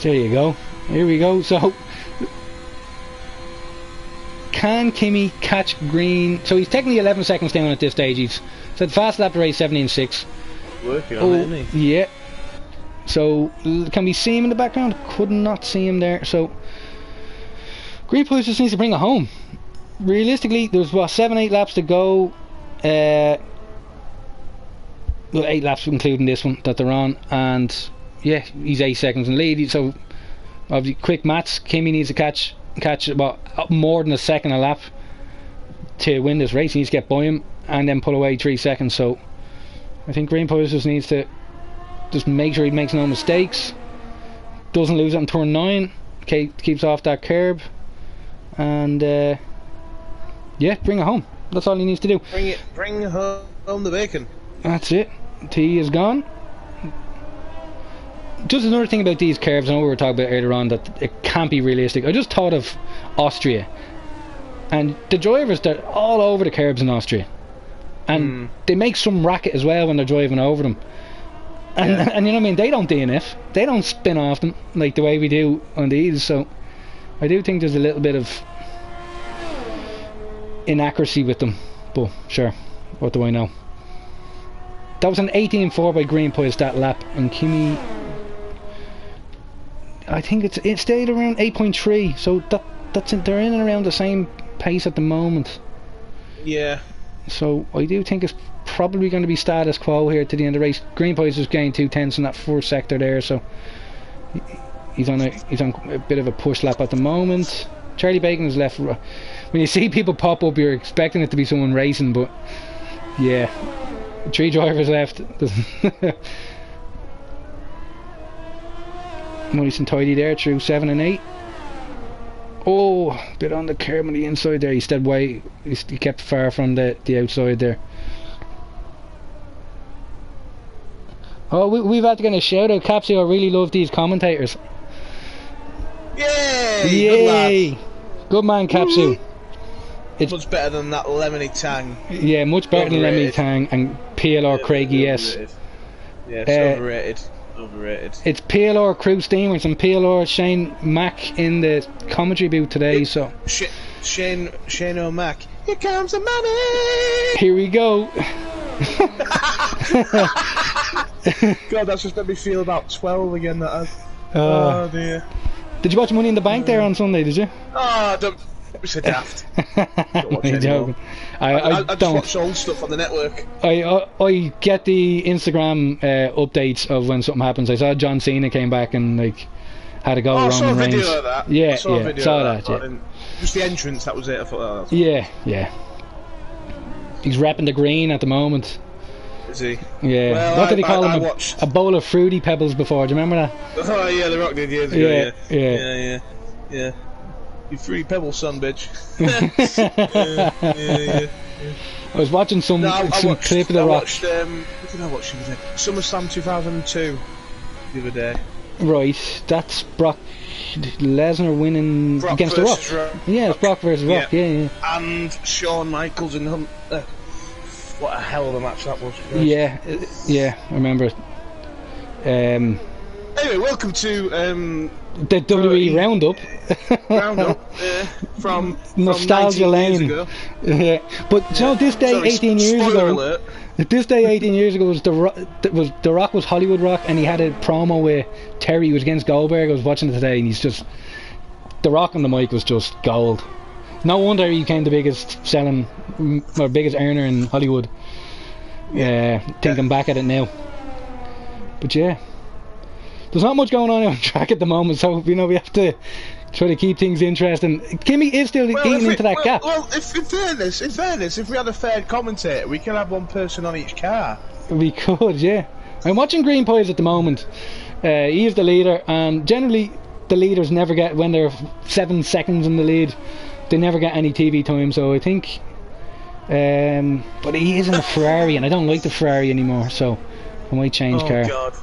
There you go. Here we go. So, can Kimi catch green? So he's technically 11 seconds down at this stage. He's said fast lap to race 17.6. Working on it, isn't he? Yeah. So, can we see him in the background? Could not see him there. So, Green Police just needs to bring it home. Realistically, there's 7-8 laps to go. 8 laps including this one that they're on. And, yeah, he's 8 seconds in lead. So, obviously, quick maths. Kimi needs to catch about more than a second a lap to win this race. He needs to get by him and then pull away 3 seconds. So, I think Green Police just needs to just make sure he makes no mistakes, doesn't lose it on turn 9, keeps off that curb, and yeah, bring it home. That's all he needs to do. Bring home the bacon. That's it. T is gone. Just another thing about these curves, I know we were talking about earlier on that it can't be realistic. I just thought of Austria, and the drivers, they're all over the curbs in Austria, and they make some racket as well when they're driving over them. And you know what I mean, they don't DNF, they don't spin off them like the way we do on these. So I do think there's a little bit of inaccuracy with them, but sure, what do I know. That was an 18.4 by Green Police that lap, and Kimi, I think it stayed around 8.3, so they're in and around the same pace at the moment. Yeah. So I do think it's probably going to be status quo here to the end of the race. Green Police just gained 2/10 in that first sector there, so he's on a bit of a push lap at the moment. Charlie Bacon is left. When you see people pop up, you're expecting it to be someone racing, but yeah, 3 drivers left. Nice and tidy there through 7 and 8. Oh, bit on the curb on the inside there. He stayed way. He kept far from the outside there. Oh, we've had to get a shout out, Capsy. I really love these commentators. Yay! Yay! Good man, Capsule. It's much better than that Lemony Tang. Yeah, much better than Lemony Tang and PLR Craig ES. Yeah, it's overrated. Overrated. It's PLR Crew Steamers and PLR Shane Mack in the commentary booth today. So Shane O'Mac, Here comes the money. Here we go. God, that's just made me feel about 12 again. That has. Oh dear. Did you watch Money in the Bank there on Sunday? Did you? Oh, don't be so daft. Don't watch it joking. I just watch old stuff on the network. I get the Instagram updates of when something happens. I saw John Cena came back and like had a go I Roman saw a Reigns. video of that. Yeah, I saw a video of that. Yeah. Just the entrance, that was it. I thought, oh, that's yeah. He's repping the green at the moment. Is he? Yeah. Well, What did he call him? Watched... A bowl of fruity pebbles before. Do you remember that? Oh yeah, The Rock did years ago. Yeah. You fruity pebbles, son, bitch. yeah. I was watching some clip of The Rock. What did I watch the other day? SummerSlam 2002 the other day. Right, that's Brock Lesnar winning against The Rock. Yeah, it's Brock versus Rock. Yeah. And Shawn Michaels and Hunt. What a hell of a match that was. Yeah, I remember it. Anyway, welcome to the WWE Roundup. From Nostalgia Lane. Yeah, but you know, this day 18 years ago. Alert. This day 18 years ago was The Rock was Hollywood Rock, and he had a promo with Terry. He was against Goldberg. I was watching it today, and he's just The Rock on the mic was just gold. No wonder he became the biggest selling or biggest earner in Hollywood. Thinking back at it now, but yeah, there's not much going on track at the moment, so we have to try to keep things interesting. Kimmy is still eating into that gap. Well, in fairness, if we had a fair commentator, we could have one person on each car. We could, yeah. I'm watching Green Pies at the moment. He is the leader, and generally the leaders never get, when they're 7 seconds in the lead, they never get any TV time. So I think, but he is in a Ferrari, and I don't like the Ferrari anymore, so I might change car. God.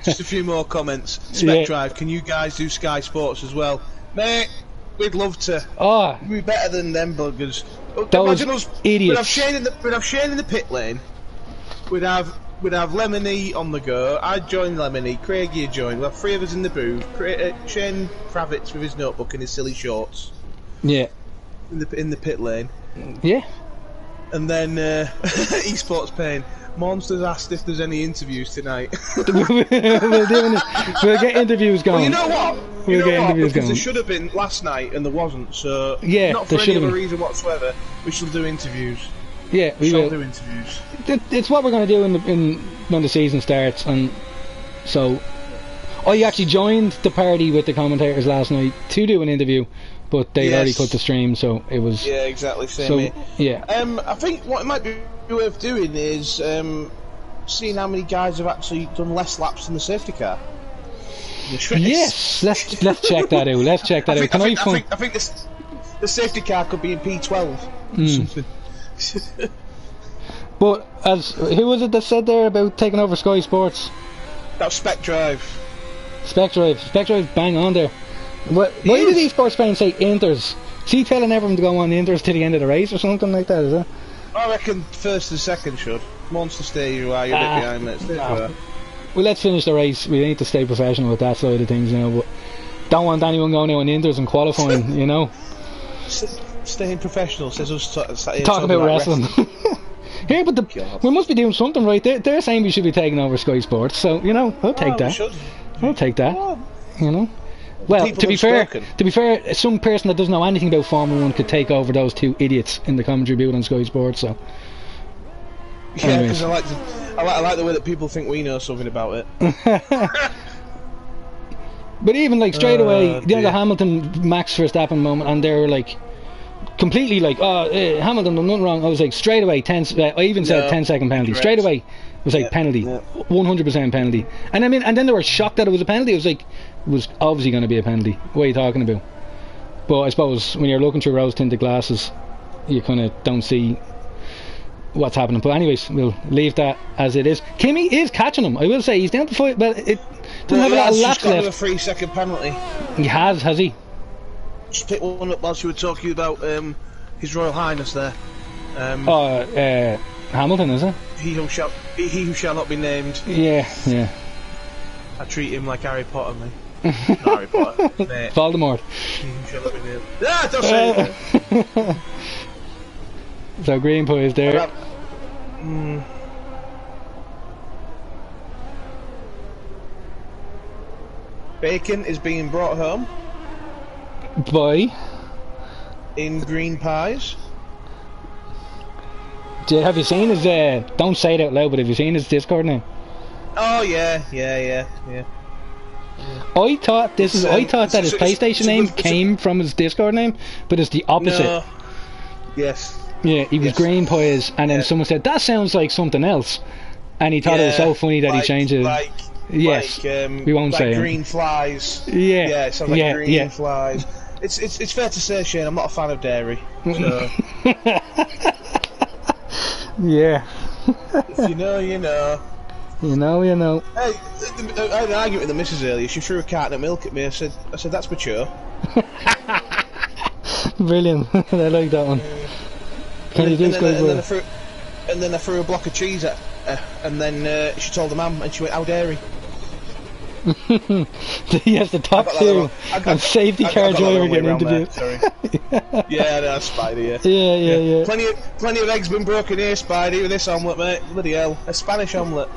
Just a few more comments. Spec Drive, can you guys do Sky Sports as well? Mate, we'd love to. We'd be better than them buggers. Those idiots. We'd have Shane in the pit lane. We'd have Lemony on the go. I'd join Lemony. Craigie would join. We'll have 3 of us in the booth. Shane Kravitz with his notebook and his silly shorts. Yeah. In the pit lane. Yeah. And then eSports Pain. Monsters asked if there's any interviews tonight. We'll get interviews going. Well, you know what? We'll get interviews because going. there should have been last night and there wasn't. So yeah, not for any other reason whatsoever. We shall do interviews. Yeah, we shall will do interviews. It's what we're going to do when the season starts, and so I actually joined the party with the commentators last night to do an interview, but they'd already cut the stream, so it was. Yeah, exactly. Same. So, here. yeah. I think what it might be worth doing is seeing how many guys have actually done less laps in the safety car. Yes, let's check that out. Let's check that out. I think the safety car could be in P12 or something. But who was it that said there about taking over Sky Sports? That was Spec Drive. Spec Drive, bang on there. Why did eSports Spain say Inters? Is he telling everyone to go on Inters to the end of the race or something like that? Is it? I reckon first and second should. Monster, stay you are. You're a bit behind me. Well, let's finish the race. We need to stay professional with that side of things now. But don't want anyone going out on Inters and qualifying. Staying professional says us talk about wrestling. Here, but we must be doing something right. They're saying we should be taking over Sky Sports, so I'll take that. I'll take that. Well, to be fair, some person that doesn't know anything about Formula 1 could take over those 2 idiots in the commentary booth on Sky Sports. So yeah, because I like the way that people think we know something about it. But even like straight away, the Hamilton Max Verstappen moment, and they were like completely like, Hamilton done nothing wrong. I was like, straight away, I even said 10-second penalty. Straight away, it was like penalty, 100% penalty. And and then they were shocked that it was a penalty. It was like, it was obviously going to be a penalty. What are you talking about? But I suppose when you're looking through rose-tinted glasses, you kind of don't see what's happening. But anyways, we'll leave that as it is. Kimi is catching him. I will say he's down to 5, but it doesn't have a lot of laps left. A 3-second penalty. He has he? Just pick one up whilst you were talking about His Royal Highness there. Hamilton, is it? He who shall not be named. Yeah. I treat him like Harry Potter, mate. Not Harry Potter, mate. Voldemort. He who shall not be named. Don't say it. So green pie is there. Bacon is being brought home By. in green pies. Have you seen his? Don't say it out loud, but have you seen his Discord name? Oh yeah. I thought that his PlayStation name it's came from his Discord name, but it's the opposite. No. Yes. Yeah, he was green pies, and then someone said that sounds like something else, and he thought it was so funny that he changed it. Yes, we won't say green flies. Yeah, it sounds like green flies. It's fair to say, Shane, I'm not a fan of dairy. So. Yeah. If you know, you know. You know. Hey, I had an argument with the missus earlier. She threw a carton of milk at me. I said that's mature. Brilliant. I like that one. And then I threw a block of cheese at her, and then she told the mum, and she went, "How dairy." Yes, the top two and safety car driver getting interviewed. Yeah, that's Spidey. Yeah. Plenty of eggs been broken here, Spidey, with this omelette, mate. Bloody hell, a Spanish omelette.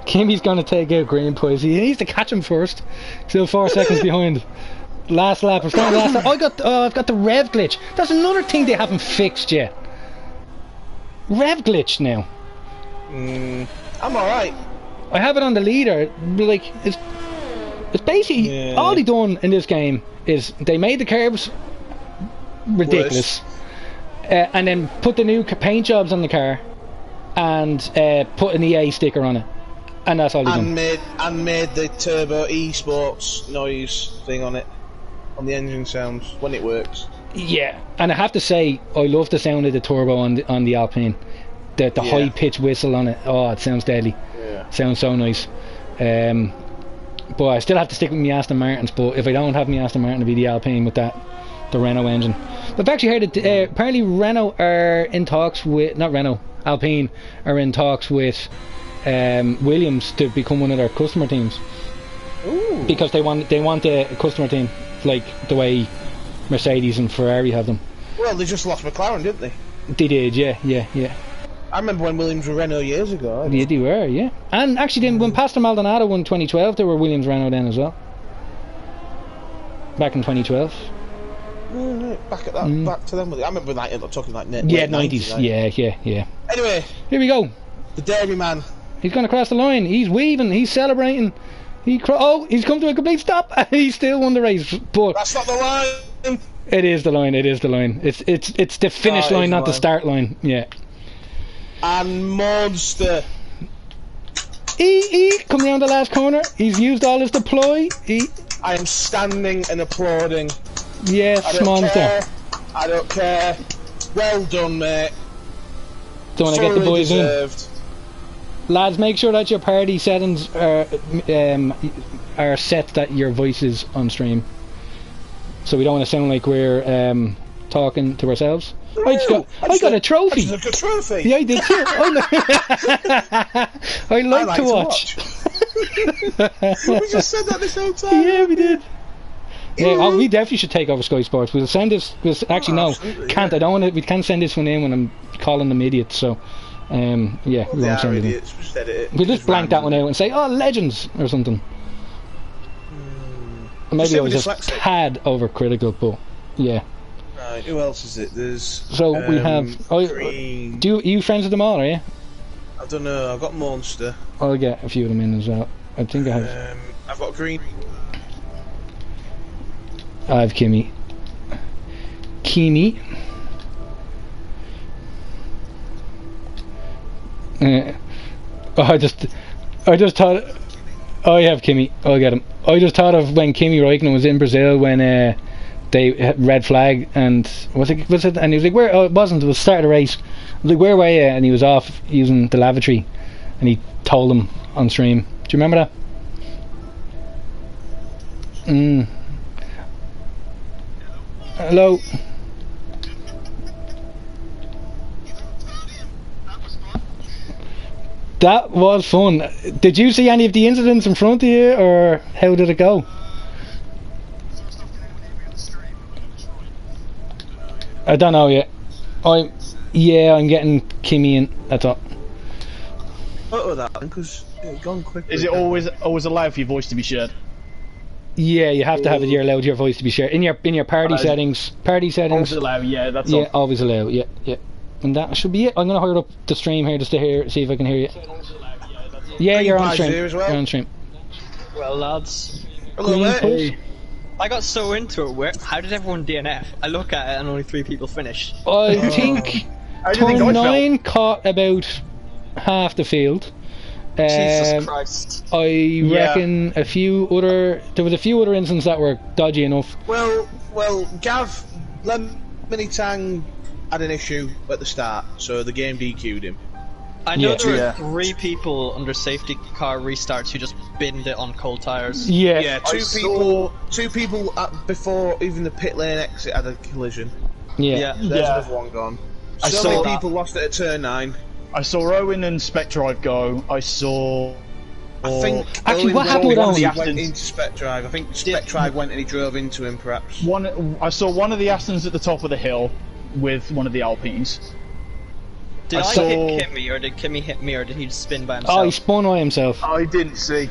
Kimmy's gonna take out green pies. He needs to catch him first. Still 4 seconds behind. Last lap. I've got the rev glitch. That's another thing they haven't fixed yet. Rev glitch now. I'm alright. I have it on the leader. Like it's basically all they done in this game is they made the curves ridiculous, and then put the new paint jobs on the car, and put an EA sticker on it, and that's all they done. Made the turbo eSports noise thing on it, on the engine sounds when it works. Yeah, and I have to say I love the sound of the turbo on the Alpine. The high pitched whistle on it. Oh, it sounds deadly. Sounds so nice. But I still have to stick with my Aston Martins. But if I don't have my Aston Martin, it'll be the Alpine with the Renault engine. But I've actually heard that apparently Renault are in talks with Alpine are in talks with Williams to become one of their customer teams. Ooh. Because they want a customer team like the way Mercedes and Ferrari have them. Well, they just lost McLaren, didn't they? They did, yeah. I remember when Williams were Renault years ago. Yeah, they were, yeah. And actually, then when Pastor Maldonado won 2012, they were Williams Renault then as well. Back in 2012. Back at that, back to them. I remember that. I'm talking like 90s. Yeah. Anyway, here we go. The Dairy Man. He's going to cross the line. He's weaving. He's celebrating. He's come to a complete stop. He still won the race. But that's not the line. It is the line. It's the finish line, not the start line. Yeah. And Monster. Coming around the last corner. He's used all his deploy. I am standing and applauding. Yes, Monster. I don't care. Well done, mate. Don't want to get the boys deserved. In. Lads, make sure that your party settings are set that your voice is on stream. So we don't want to sound like we're talking to ourselves. I got a trophy. I got a trophy. Yeah, I did too. I like to watch. We just said that this whole time. Yeah, we did. Yeah, we definitely should take over Sky Sports. We'll send this. Can't. I don't want to. We can't send this one in when I'm calling them idiots. So, we won't send it in. Just edit it. We'll just blank that one out and say, "Oh, legends" or something. Maybe I was just tad overcritical, but yeah. Right, who else is it? There's we have. Green. Are you friends with them all? Are you? I don't know. I've got Monster. I'll get a few of them in as well. I think I have. I've got Green. I have Kimmy. I just thought. I have Kimmy. I'll get him. I just thought of when Kimi Räikkönen was in Brazil when they had red flag and was it? And he was like, "Where?" Oh, it wasn't. It was the start of the race. I was like, "Where were you?" And he was off using the lavatory, and he told him on stream. Do you remember that? Hello. That was fun. Did you see any of the incidents in front of you, or how did it go? I don't know yet. I'm getting Kimmy in. That's all. Photo that because it's gone quick. Is it always allowed for your voice to be shared? Yeah, you have to have it. You're allowed your voice to be shared in your party settings. Party settings. Always allow. Yeah, that's all. all. Yeah, always allow. Yeah. And that should be it. I'm gonna hurry up the stream here just to see if I can hear you. Yeah, you're on stream. Well. You're on stream. Well, lads. Hello, mate. I got so into it. How did everyone DNF? I look at it and only 3 people finished. I think turn 9 caught about half the field. Jesus Christ. I reckon there was a few other incidents that were dodgy enough. Well, Gav, Lemony Tang had an issue at the start, so the game DQ'd him. I know there were 3 people under safety car restarts who just binned it on cold tyres. Yeah, two people before even the pit lane exit had a collision. There's another one gone. So many people lost it at turn 9. I saw Owen and Spectrive go. I think actually what happened with Owen? He went into Spectrive. I think Spectrive went and he drove into him, perhaps. I saw one of the Astons at the top of the hill with one of the Alpines. Did I hit Kimmy, or did Kimmy hit me, or did he just spin by himself? Oh, he spun by himself. I didn't see.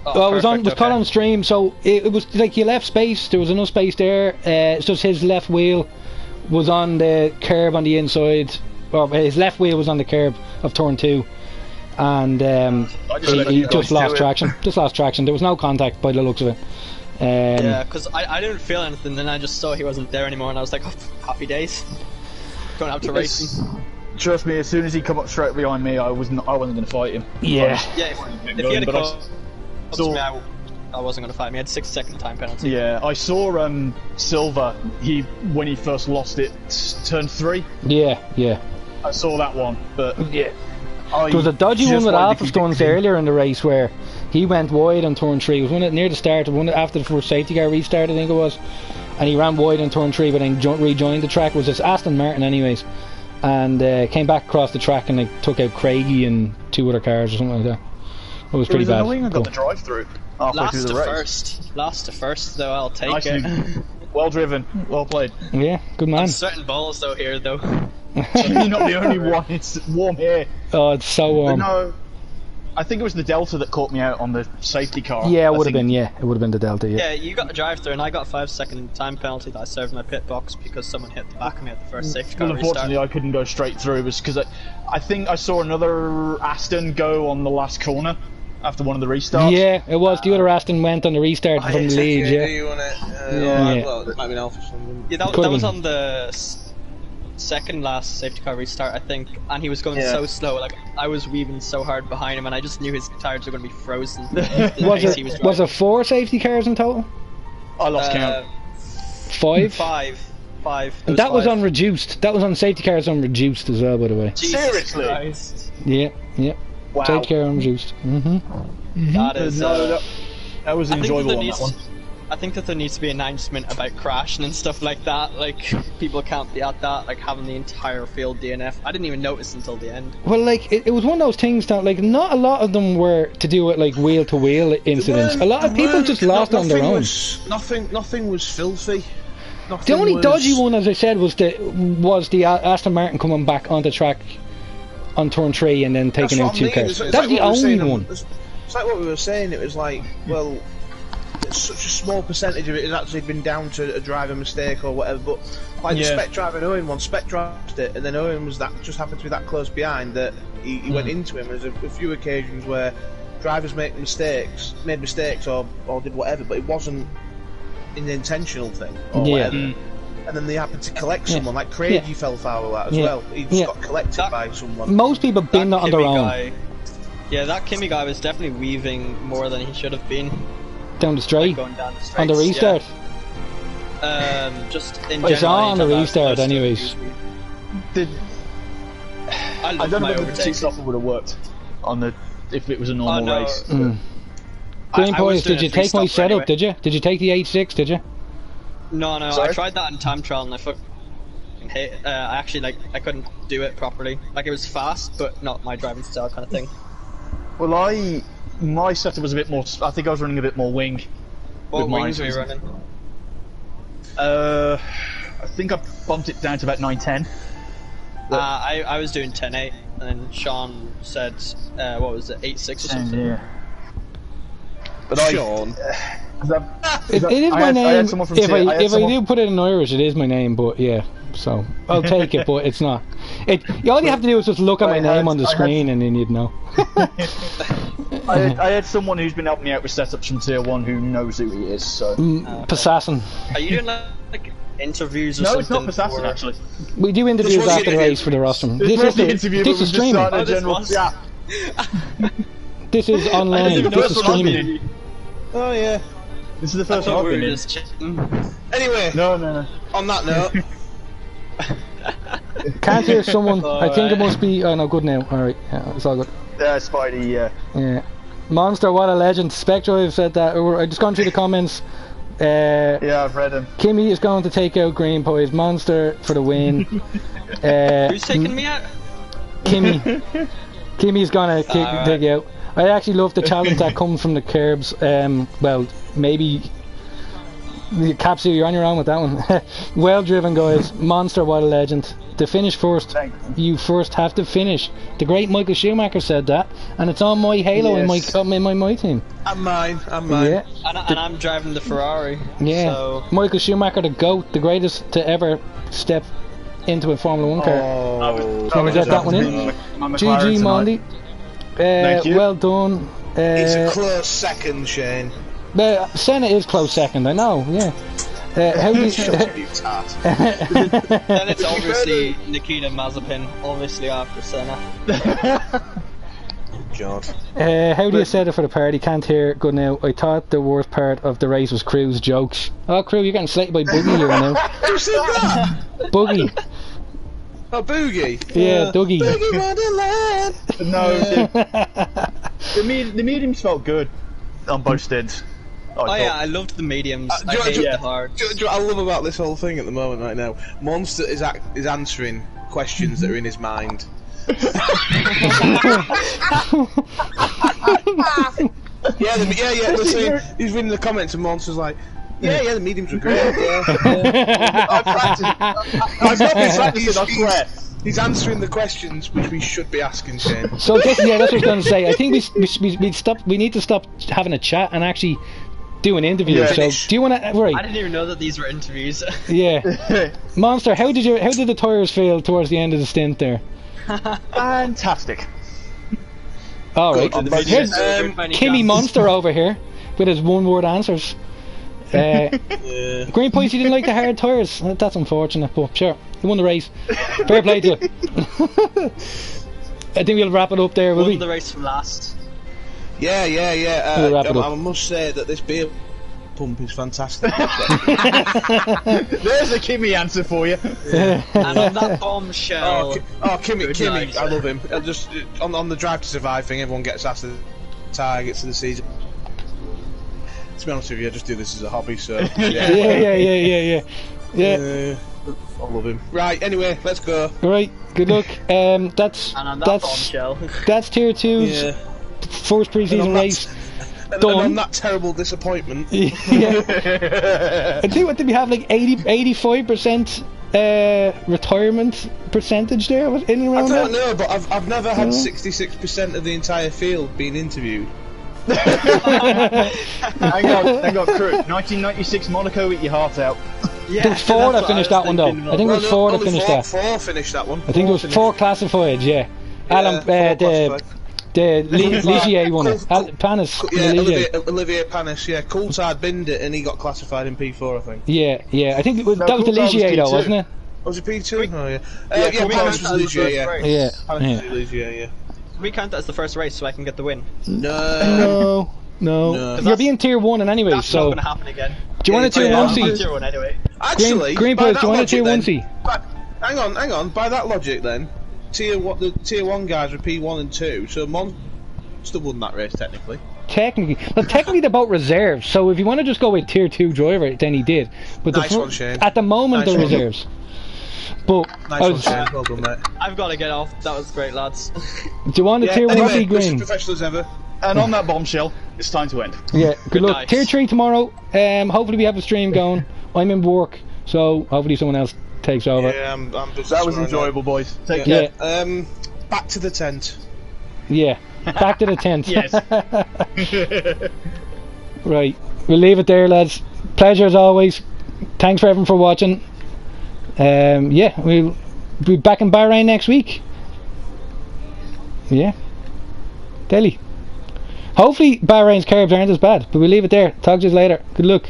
Well, it was caught on stream, so it was like he left space. There was enough space there. It's just his left wheel was on the curb on the inside, or his left wheel was on the curb of turn 2, and he just lost traction. Just lost traction. There was no contact by the looks of it. Yeah, because I didn't feel anything. Then I just saw he wasn't there anymore, and I was like, oh, happy days. Going out to racing. Trust me, as soon as he come up straight behind me, I wasn't going to fight him. Yeah. If he had called to me, I wasn't going to fight him. He had 6-second time penalty. Yeah, I saw Silver. When he first lost it, turn 3. Yeah. I saw that one, but yeah. There was a dodgy one with Alpha Stones earlier in the race where he went wide on turn 3. It was one near the start, after the first safety car restart, I think it was, and he ran wide on turn 3, but then rejoined the track. It was this Aston Martin, anyways. And came back across the track and they took out Craigie and 2 other cars or something like that. It was pretty bad. I got the drive through halfway through the race. Last to first, though. I'll take it. Well driven, well played. Yeah, good man. I'm sweating balls though here though. You're not the only one. It's warm here. Oh, it's so warm. But no, I think it was the Delta that caught me out on the safety car. Yeah, it would have been. Yeah, it would have been the Delta. Yeah. Yeah, you got the drive through, and I got a 5-second time penalty that I served in my pit box because someone hit the back of me at the first safety car. Well, unfortunately, I couldn't go straight through. It was because I think I saw another Aston go on the last corner after one of the restarts. Yeah, it was. The other Aston went on the restart from the lead. Well, it might be an Alpha. Yeah, that was on the second last safety car restart, I think, and he was going so slow. Like I was weaving so hard behind him, and I just knew his tires were going to be frozen. Was it 4 safety cars in total? I lost count. 5. 5. And that was on reduced. That was on safety cars on reduced as well, by the way. Seriously? Christ. Yeah. Wow. Safety car on reduced. That is. That was enjoyable on that one. I think that there needs to be an announcement about crashing and stuff like that. Like, people can't be at that, like having the entire field DNF. I didn't even notice until the end. Well, like, it was one of those things that, like, not a lot of them were to do with, like, wheel-to-wheel incidents. A lot of people just lost on their own. Nothing was filthy. The only dodgy one, as I said, was the Aston Martin coming back onto track on turn 3 and then taking out 2 cars. That's the only one. It's like what we were saying. It was like, well, such a small percentage of it has actually been down to a driver mistake or whatever, but like the Spec driver and Owen one, Spec drived it and then Owen was just happened to be that close behind that he went into him. There's a few occasions where drivers made mistakes or did whatever, but it wasn't an intentional thing or whatever. And then they happened to collect someone, like Craigie fell foul of that as well. He just got collected by someone. Most people binned that on their own. Yeah, that Kimmy guy was definitely weaving more than he should have been. Down the straight? Going down the straights, on the restart? Just in general. It's on the restart anyways. I don't know if the seat stopper would have worked if it was a normal race. Green Boys, did you take my setup, anyway. Did you? Did you take the 8.6, did you? No, Sorry? I tried that in time trial and I fucking hate it. I actually, I couldn't do it properly. Like, it was fast, but not my driving style kind of thing. Well, my setup was a bit more, I think I was running a bit more wing. What wings were you running? I think bumped it down to about 9:10. I was doing 10.8, and then Sean said, what was it, 8.6 or something? Yeah. But Sean. It is my name. If I do put it in Irish, it is my name. But yeah, so I'll take it. But it's not. All you have to do is just look at my name on the screen, and then you'd know. I had someone who's been helping me out with setups from Tier 1 who knows who he is. So. Preseason. Are you doing like interviews or no, something? No, it's not Preseason actually. We do interviews after the race for the rostrum. This is streaming. This is online. This is streaming. Oh yeah. This is the first one I've been in. Anyway. No. On that note. Can't hear someone. I think it must be. Oh no, good now. Alright, yeah, it's all good. Spidey, yeah. Yeah. Monster, what a legend. Spectro have said that. I just gone through the comments. Yeah, I've read them. Kimmy is going to take out Green Poise. Monster for the win. Who's taking me out? Kimmy. Kimmy's gonna take you out. I actually love the challenge that comes from the curbs. Well, maybe Capsule, you're on your own with that one. Well driven, guys. Monster, what a legend. To finish first, you first have to finish. The great Michael Schumacher said that, and it's on my halo in my team. And mine. Yeah. And I'm driving the Ferrari. Yeah. So. Michael Schumacher, the GOAT, the greatest to ever step into a Formula 1 car. Oh, so we get that one in. GG Mondi. Thank you. Well done. It's a close second, Shane. Senna is close second, I know, yeah. How do you... Then it's obviously Nikita Mazepin, obviously after Senna. God. How do you set it for the party? Can't hear. Good now. I thought the worst part of the race was Crew's jokes. Oh, Crew, you're getting slated by Boogie here now. Who said that? Boogie. Oh, Boogie? Yeah, Dougie. Boogie Wonderland! No, the mediums felt good on both stints. I loved the mediums. I hate the hard. Do you know what I love about this whole thing at the moment right now? Monster is answering questions that are in his mind. Listen, he's reading the comments and Monster's like, yeah, the mediums were great. I practiced. I've not been practicing, I swear. He's answering the questions which we should be asking, Shane. So that's what I was going to say. I think we need to stop having a chat and actually do an interview. Yeah. So do you want to? Right. I didn't even know that these were interviews. Yeah. Monster, how did the tyres feel towards the end of the stint there? Fantastic. All right. Here's Kimmy Monster over here with his one-word answers. Green Points, you didn't like the hard tyres. That's unfortunate, but sure, you won the race. Fair play to you. I think we'll wrap it up there, will we? Won the race from last. Yeah. We'll wrap it up. I must say that this beer pump is fantastic. There's a Kimmy answer for you. And on that bombshell. Kimmy, I love him. Just on the Drive to Survive thing, everyone gets asked the targets of the season. To be honest with you, I just do this as a hobby, so yeah. I love him. Right, anyway, let's go. Right, good luck. That's tier 2's first pre-season race. And on that terrible disappointment. Yeah. I think what did we have, like 85% retirement percentage there? Was in around I don't know, but I've never had 66% of the entire field being interviewed. hang on, Crew. 1996 Monaco, eat your heart out. Yeah, there was 4 that finished that one though. I think it was 4 that finished that. 4 finished that one. I think there was 4 classified, yeah. Alan, the Ligier won it. Panis. Olivier Panis, yeah. Coulthard binned it and he got classified in P4, I think. Yeah. I think that was the Ligier though, wasn't it? Was it P2? Oh yeah. Panis was Ligier, yeah. Panis was Ligier, yeah. We count that as the first race so I can get the win. No. You're being tier 1 and anyway, that's so. Not going to happen again. Do you want a tier 1 seat? Tier 1 anyway. Actually, Green Post, do you want a tier 1 seat? Hang on. By that logic, then, the tier 1 guys were P1 and 2, so Monster won that race technically. Technically they're both reserves. So if you want to just go with tier 2 driver, then he did. But nice one, Shane. At the moment, they're reserves. But nice one, Shane. Well done, mate. I've got to get off. That was great, lads. Do you want a tier 1 seat, Green? Professional as ever. And on that bombshell, it's time to end. Yeah, good luck. Nice. Tier 3 tomorrow. Hopefully we have a stream going. I'm in work, so hopefully someone else takes over. Yeah, I'm just That was enjoyable, boys. Take care. Back to the tent. Yeah, back to the tent. Yes. Right, we'll leave it there, lads. Pleasure as always. Thanks for everyone for watching. Yeah, we'll be back in Bahrain next week. Yeah, Delhi. Hopefully Bahrain's curbs aren't as bad, but we'll leave it there. Talk to you later. Good luck.